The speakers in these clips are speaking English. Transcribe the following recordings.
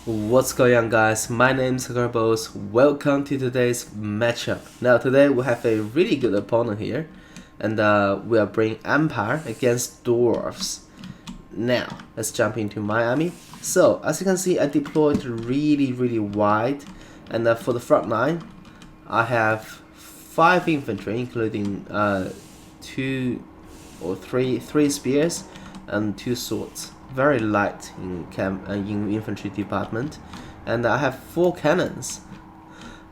What's going on, guys? My name is Orokaboss. Welcome to today's matchup. Now today we have a really good opponent here, and we are bringing Empire against Dwarfs. Now let's jump into my army. So as you can see, I deployed really wide, and for the front line I have 5 infantry, including 2 or 3 spears and 2 swords. Very light in infantry department, and I have 4 cannons.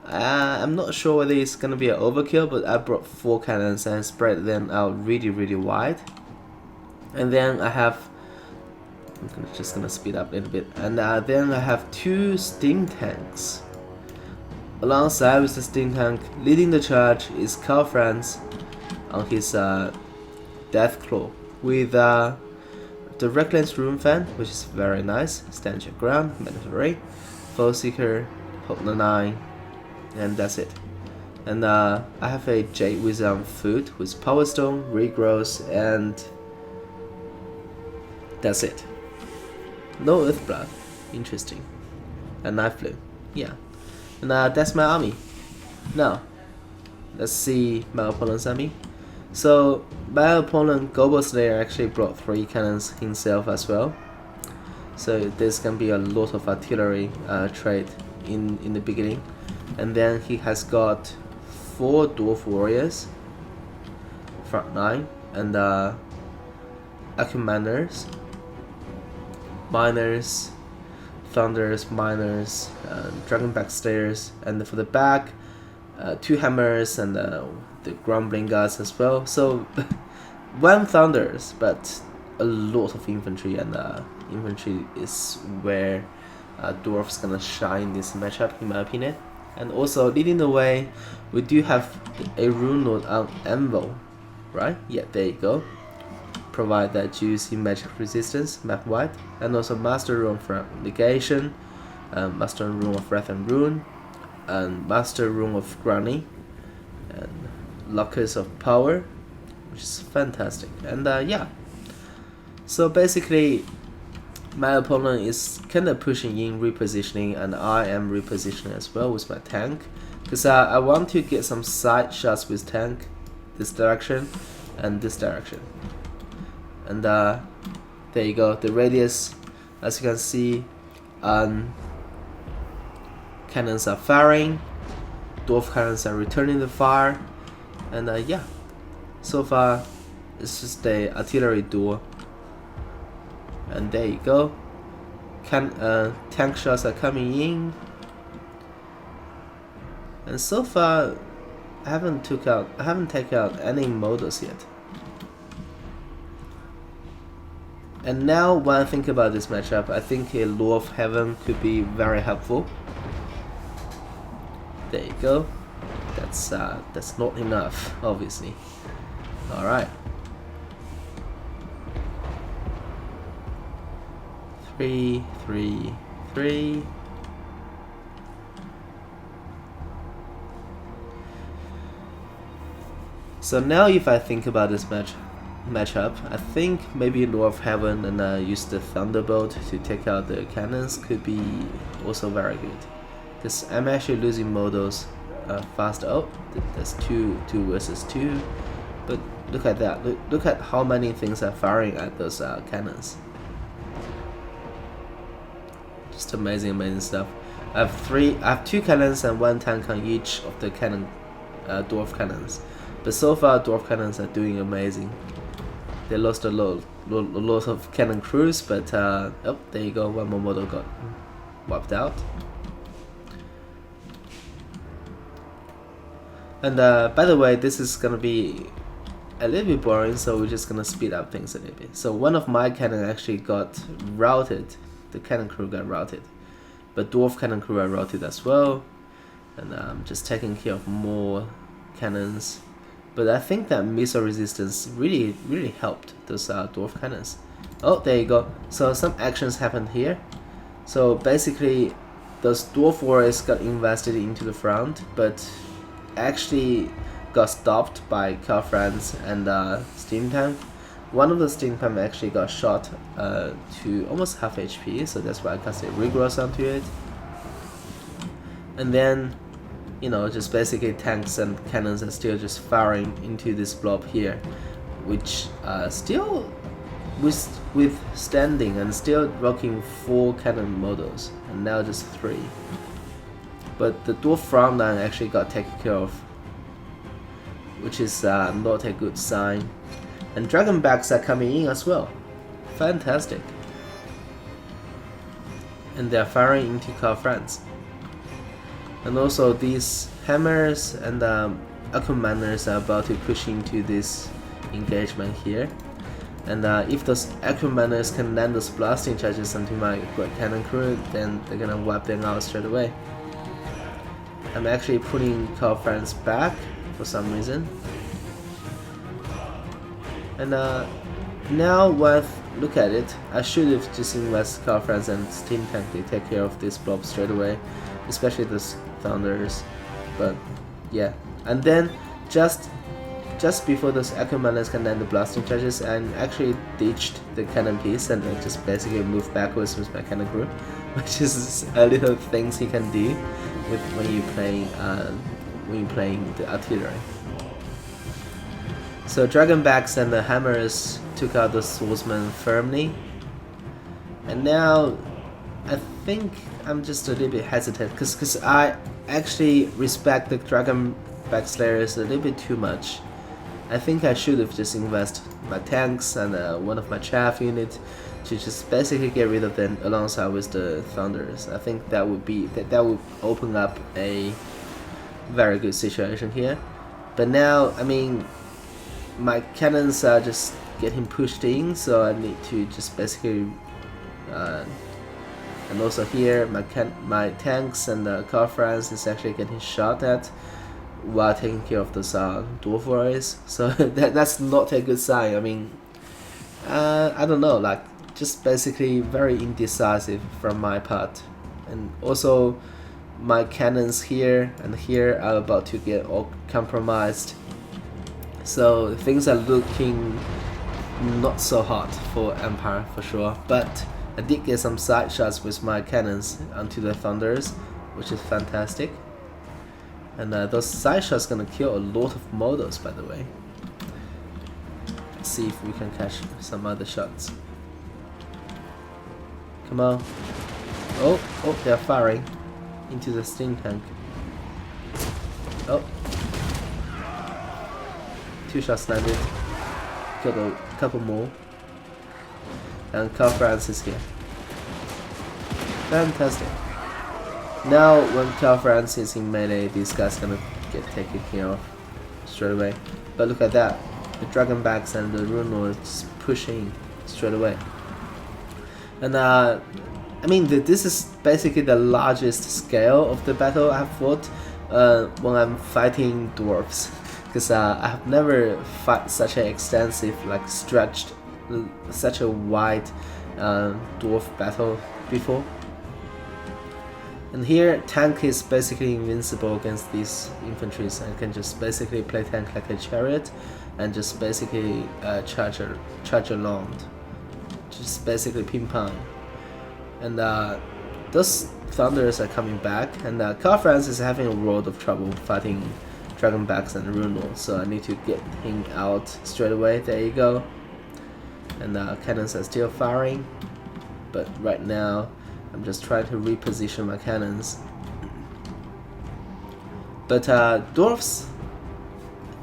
I'm not sure whether it's gonna be an overkill, but I brought 4 cannons and spread them out really wide. And then I have, just gonna speed up a little bit, and then I have 2 steam tanks. Alongside with the steam tank, leading the charge is Carl Franz on his Death Claw with the Reckless Rune Fan, which is very nice. Stand your ground, mandatory. Foe Seeker, hold the 9, and that's it. And I have a Jade Wizard on foot with Power Stone, Regrowth, and that's it. No Earthblood, interesting. And Knife Blue, yeah. And that's my army. Now, let's see my opponent's army. So my opponent Gobbo Slayer actually brought 3 cannons himself as well. So there's gonna be a lot of artillery trade in the beginning, and then he has got 4 Dwarf Warriors, front 9, and Acuminers, Miners, Thunders, Miners, Dragonback Stairs, and for the back 2 Hammers and the Grumbling Guards as well. So 1 Thunders, but a lot of infantry, and infantry is where Dwarf's gonna shine this matchup in my opinion. And also leading the way, we do have a Rune Lord on Anvil, right? Yeah, there you go. Provide that juicy magic resistance map wide, and also Master Rune from Negation, Master Rune of Wrath and Rune, and Master Rune of Granny, and Lockers of Power, which is fantastic. And yeah, so basically my opponent is kind of pushing in repositioning, and I am repositioning as well with my tank, because I want to get some side shots with tank, this direction and this direction. And there you go, the radius, as you can see, cannons are firing, Dwarf cannons are returning the fire, and yeah, so far it's just a artillery duel. And there you go, tank shots are coming in, and so far I haven't taken out any models yet. And now when I think about this matchup, I think a Law of Heaven could be very helpful. There you go. That's not enough, obviously. All right. 3, 3, 3. So now, if I think about this matchup, I think maybe Law of Heaven and use the Thunderbolt to take out the cannons could be also very good. Because I'm actually losing models fast. Oh, that's 2 versus 2. But look at that. Look at how many things are firing at those cannons. Just amazing stuff. I have 2 cannons and 1 tank on each of the Dwarf cannons. But so far, Dwarf cannons are doing amazing. They lost a lot of cannon crews, but oh, there you go. 1 more model got wiped out. And by the way, this is gonna be a little bit boring, so we're just gonna speed up things a little bit. So one of my cannon actually got routed. The cannon crew got routed, but Dwarf cannon crew are routed as well. And I'm just taking care of more cannons. But I think that missile resistance really helped those Dwarf cannons. Oh, there you go. So some actions happened here. So basically, those Dwarf warriors got invested into the front, but actually got stopped by Carl Franz and Steam Tank. one of the steampunk actually got shot to almost half HP, so that's why I casted Regrowth onto it. And then, you know, just basically tanks and cannons are still just firing into this blob here, which still withstanding and still rocking 4 cannon models, and now just 3. But the Dwarf front line actually got taken care of, which is not a good sign. And Dragonbacks are coming in as well. Fantastic. And they're firing into Calfrans. And also these hammers and Aquamaners are about to push into this engagement here. And if those Aquamaners can land those blasting charges onto my Great Cannon crew, then they're gonna wipe them out straight away. I'm actually putting Calfrans back for some reason. And now when I look at it, I should have just invested Calfrans and Steam Tank to take care of this blob straight away, especially those Thunders. But yeah, and then just before those Aquamaners can land the blasting charges, I actually ditched the cannon piece and I just basically moved backwards with my cannon crew, which is a little things you can do with when you're playing the artillery. So Dragonbacks and the hammers took out the swordsman firmly, and now I think I'm just a little bit hesitant because I actually respect the Dragonback Slayers a little bit too much. I think I should have just invested my tanks and one of my chaff units to just basically get rid of them alongside with the Thunders. I think that would open up a very good situation here. But now, I mean, my cannons are just getting pushed in, so I need to just basically and also here my tanks and the Calfrans is actually getting shot at while taking care of those Dwarf warriors, so that's not a good sign. I mean, I don't know, like, just basically very indecisive from my part. And also my cannons here and here are about to get all compromised, so things are looking not so hot for Empire for sure. But I did get some side shots with my cannons onto the Thunders, which is fantastic. And those side shots gonna kill a lot of models, by the way. Let's see if we can catch some other shots. Come on. Oh, they're firing into the steam tank. Oh. 2 shots landed. Killed a couple more. And Calfrans is here. Fantastic. Now when Calfrans is in melee, these guys gonna get taken care of straight away. But look at that. The Dragonbacks and the Rune Lords pushing straight away. And I mean, this is basically the largest scale of the battle I've fought when I'm fighting dwarves, because I have never fought such an extensive, like stretched, such a wide dwarf battle before. And here, tank is basically invincible against these infantries and can just basically play tank like a chariot and just basically charge along. Just basically ping pong. And those Thunders are coming back, and Calfrans is having a world of trouble fighting Dragonbacks and Rune Lords, so I need to get him out straight away. There you go. And cannons are still firing, but right now I'm just trying to reposition my cannons. But Dwarfs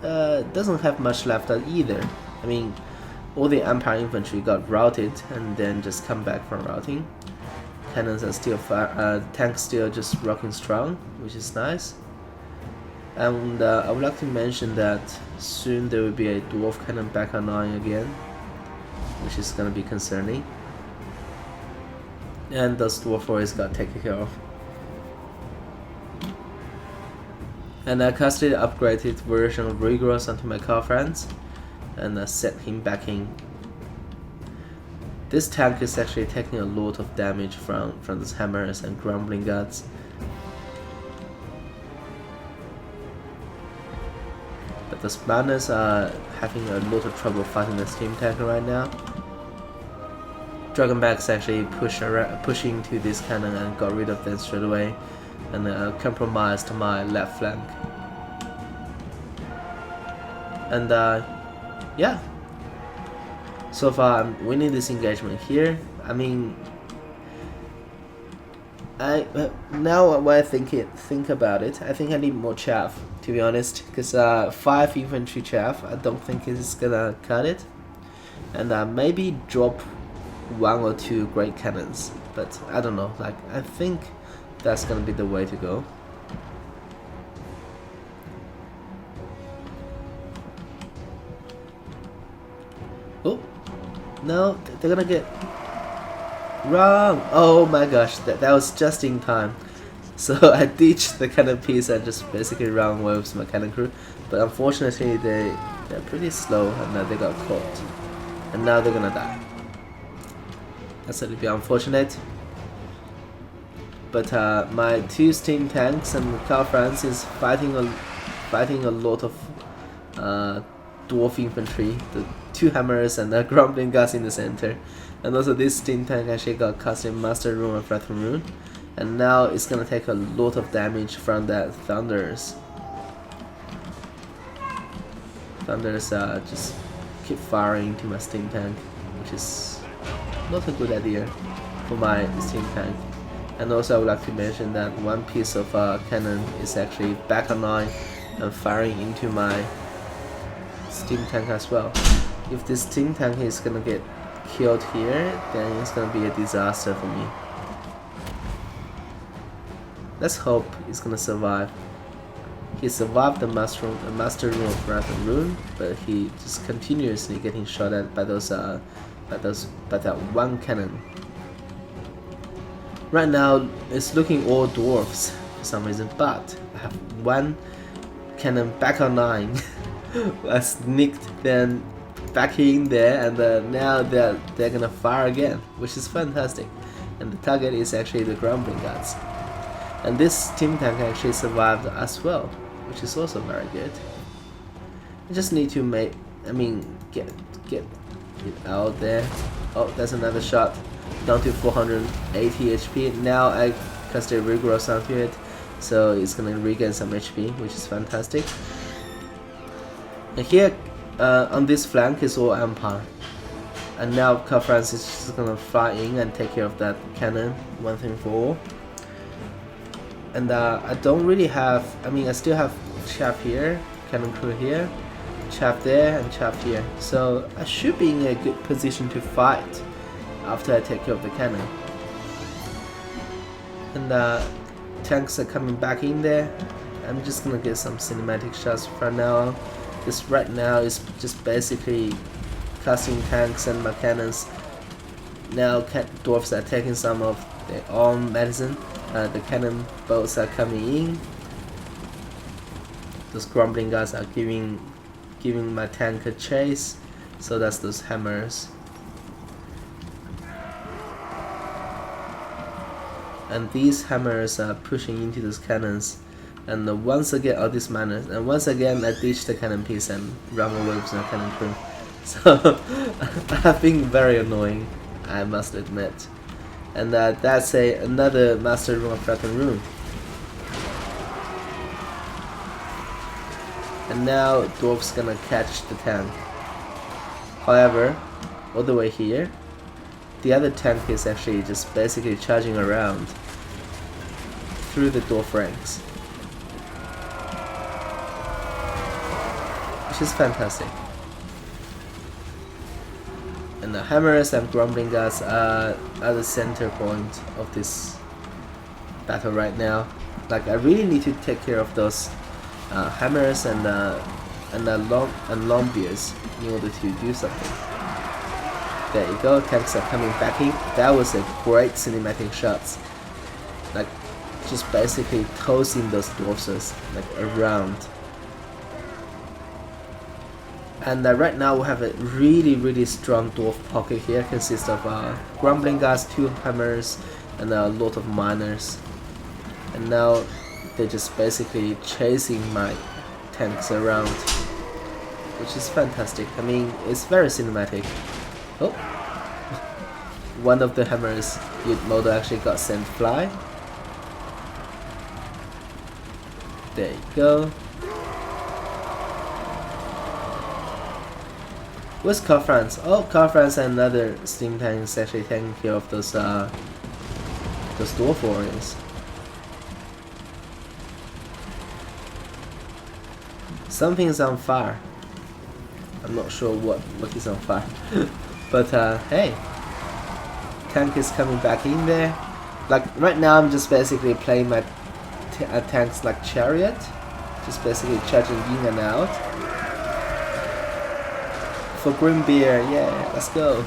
doesn't have much left either. I mean, all the Empire infantry got routed and then just come back from routing. Cannons are still tanks still just rocking strong, which is nice. And I would like to mention that soon there will be a Dwarf cannon back online again, which is gonna be concerning. And those Dwarf warriors got taken care of. And I casted an upgraded version of Regrowth onto my Calfrans and set him back in. This tank is actually taking a lot of damage from those hammers and grumbling guts. those miners are having a lot of trouble fighting the steam tank right now. Dragonback's actually pushing to this cannon and got rid of them straight away, and compromised my left flank. And yeah, so far I'm winning this engagement here. I mean, now when I think about it, I think I need more chaff, to be honest, because 5 infantry chaff I don't think is gonna cut it, and maybe drop 1 or 2 great cannons, but I don't know, like I think that's gonna be the way to go. Oh no, they're gonna get wrong. Oh my gosh, that was just in time. So I ditched the cannon piece and just basically ran away with my cannon crew, but unfortunately they're pretty slow, and they got caught, and now they're gonna die. That's a little bit unfortunate. But my 2 steam tanks and Carl Franz is fighting a lot of dwarf infantry, the 2 hammers and the grumbling guys in the center. And also this steam tank actually got custom master rune and flatten rune, and now it's gonna take a lot of damage from that thunders. Thunders just keep firing into my steam tank, which is not a good idea for my steam tank. And also I would like to mention that 1 piece of cannon is actually back online and firing into my steam tank as well. If this steam tank is gonna get killed here, then it's gonna be a disaster for me. Let's hope he's gonna survive. He survived the master rune of Wrath and Rune, but he just continuously getting shot at by that 1 cannon. Right now it's looking all dwarfs for some reason, but I have 1 cannon back online. I sneaked them back in there, and now they're gonna fire again, which is fantastic. And the target is actually the grumbling guards. And this steam tank actually survived as well, which is also very good. I just need to get it out there. Oh, that's another shot, down to 480 HP. Now I cast a rigorous onto it, so it's gonna regain some HP, which is fantastic. And here on this flank is all Empire, and now Carl Franz is just gonna fly in and take care of that cannon one thing for all. And I don't really have, I still have chaff here, cannon crew here, chaff there, and chaff here, so I should be in a good position to fight after I take care of the cannon. And tanks are coming back in there. I'm just gonna get some cinematic shots from now on. This right now is just basically casting tanks and my cannons. Now dwarfs are taking some of their own medicine. The cannon bolts are coming in. Those grumbling guys are giving my tank a chase. So that's those hammers. And these hammers are pushing into those cannons. And once again, these miners, and once again I ditched the cannon piece and ran away with my cannon crew. So I've been very annoying, I must admit. And that's another master rune of flatten rune. And now Dwarf's gonna catch the tank. However, all the way here, the other tank is actually just basically charging around through the Dwarf ranks, which is fantastic. And the hammers and grumbling guys are the center point of this battle right now. Like I really need to take care of those hammers and long beards in order to do something. There you go, tanks are coming back in. That was a great cinematic shots. Like just basically tossing those dwarfs like around. And right now we have a really strong dwarf pocket here, consists of grumbling guys, 2 hammers, and a lot of miners. And now they're just basically chasing my tanks around. which is fantastic. I mean, it's very cinematic. Oh, one of the hammers model actually got sent fly. There you go. Where's Car France? Oh, Car France and another steam tank is actually taking care of those dwarf warriors. Something's on fire. I'm not sure what is on fire. But hey, tank is coming back in there. Like right now I'm just basically playing my tanks like chariot. Just basically charging in and out. For green beer, yeah, let's go.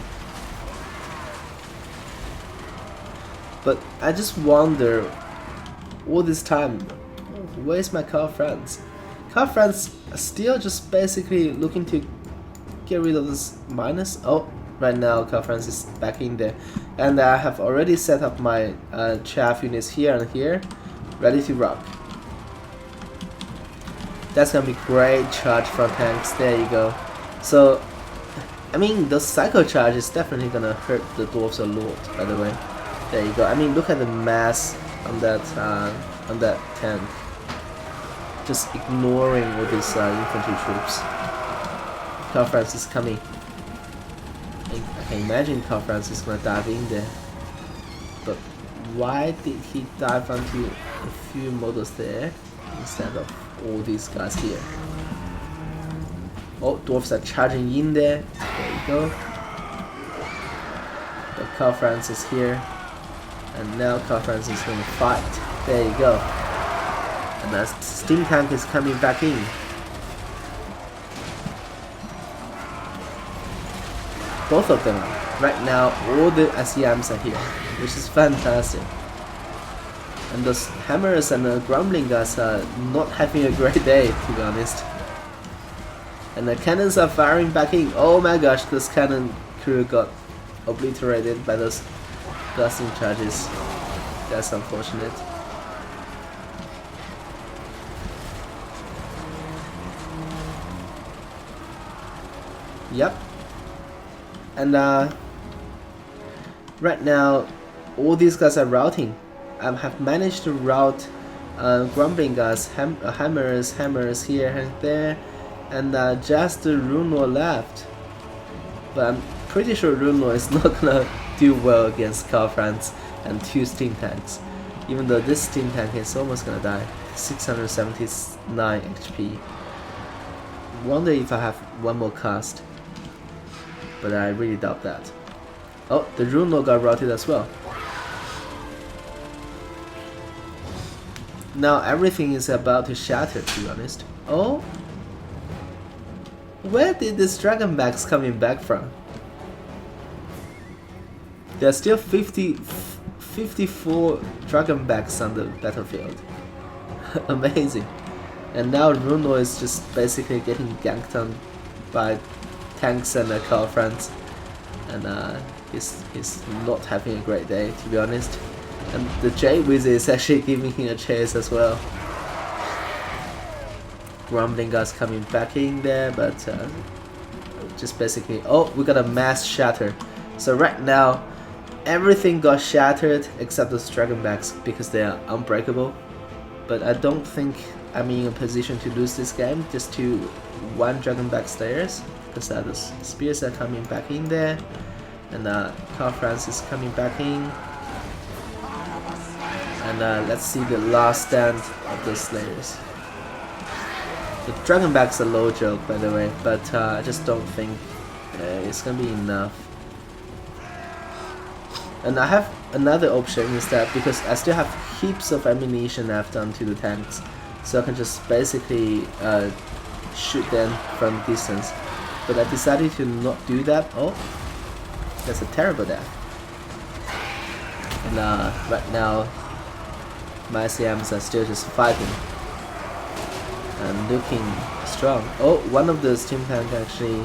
But I just wonder, all this time, where's my Car France? Car France still just basically looking to get rid of this minus. Oh, right now Car France is back in there. And I have already set up my chaff units here and here, ready to rock. That's gonna be great charge from tanks, there you go. So, I mean, the cycle charge is definitely gonna hurt the dwarves a lot, by the way. There you go. I mean, look at the mass on that tank. Just ignoring all these infantry troops. Car France is coming. I can imagine Car France is gonna dive in there. But why did he dive onto a few models there instead of all these guys here? Oh, dwarves are charging in there. There you go. The Car France is here. And now Car France is going to fight. There you go. And the steam tank is coming back in. Both of them are. Right now, all the SEMs are here, which is fantastic. And those hammers and the grumbling guys are not having a great day, to be honest. And the cannons are firing back in. Oh my gosh, this cannon crew got obliterated by those blasting charges. That's unfortunate. Yep. And right now, all these guys are routing. I have managed to route grumbling guys, hammers here and there. And just Runor left. But I'm pretty sure Runor is not gonna do well against Car France and 2 steam tanks. Even though this steam tank is almost gonna die. 679 HP. Wonder if I have one more cast. But I really doubt that. Oh, the Runor got routed as well. Now everything is about to shatter, to be honest. Oh? Where did these dragonbacks coming back from? There are still 54 dragonbacks on the battlefield. Amazing. And now Runor is just basically getting ganked on by tanks and Car France. And he's not having a great day, to be honest. And the J-Wiz is actually giving him a chase as well. Grumbling guys coming back in there, but just basically, oh, we got a mass shatter. So right now, everything got shattered except those dragonbacks because they are unbreakable. But I don't think I'm in a position to lose this game just to 1 dragonback stairs because the spears are coming back in there, and Car France is coming back in. And let's see the last stand of the slayers. The dragonback's a low joke, by the way, but I just don't think it's gonna be enough. And I have another option is that because I still have heaps of ammunition left onto the tanks, so I can just basically shoot them from distance. But I decided to not do that. Oh, that's a terrible death. And right now, my CMs are still just fighting. And looking strong. Oh, one of the steam tank actually.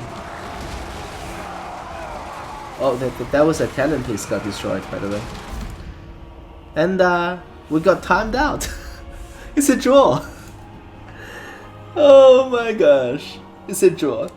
Oh, that was a cannon piece got destroyed, by the way. And we got timed out. It's a draw. Oh my gosh. It's a draw.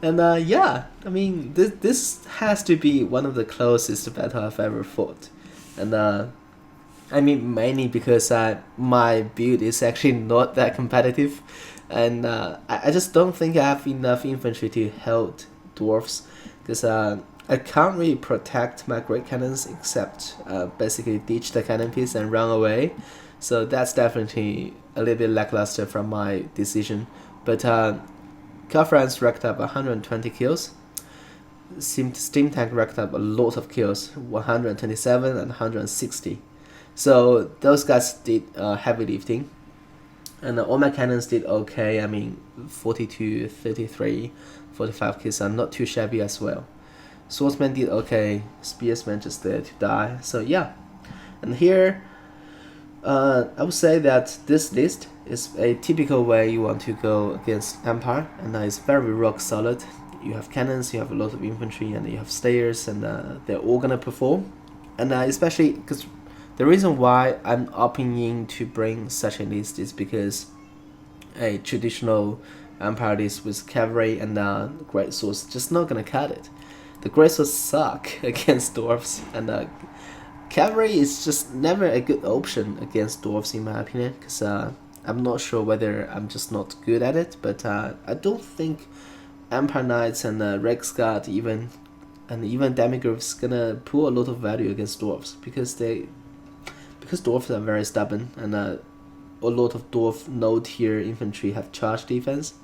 And yeah, I mean, this has to be one of the closest battle I've ever fought. And I mean, mainly because my build is actually not that competitive. And I just don't think I have enough infantry to hold dwarfs. Because I can't really protect my great cannons except basically ditch the cannon piece and run away. So that's definitely a little bit lackluster from my decision. But Conference racked up 120 kills. Steam Tank racked up a lot of kills, 127 and 160. So those guys did heavy lifting. And all my cannons did okay. I mean, 42, 33, 45 kills are not too shabby as well. Swordsman did okay. Spearsman just there to die. So yeah. And here, I would say that this list is a typical way you want to go against Empire, and it's very rock solid. You have cannons, you have a lot of infantry, and you have stayers, and they're all gonna perform. And especially because the reason why I'm opting in to bring such a list is because a traditional Empire list with cavalry and great swords just not gonna cut it. The great swords suck against dwarfs, and cavalry is just never a good option against dwarfs in my opinion, because I'm not sure whether I'm just not good at it, but I don't think Empire Knights and Rex Guard even Demigoths gonna pull a lot of value against dwarfs, because dwarfs are very stubborn, and a lot of dwarf no tier infantry have charge defense,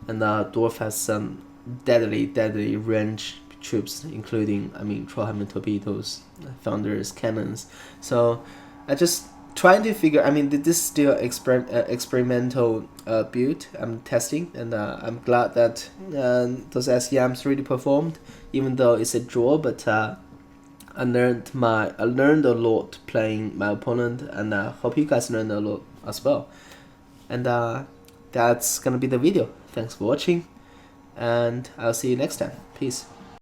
and dwarf has some deadly range troops, including Trollhammer torpedoes, thunders, cannons. So I just trying to figure. I mean, this is still experimental build I'm testing, and I'm glad that those SEMs really performed, even though it's a draw. But I learned a lot playing my opponent, and I hope you guys learned a lot as well. And that's gonna be the video. Thanks for watching, and I'll see you next time. Peace.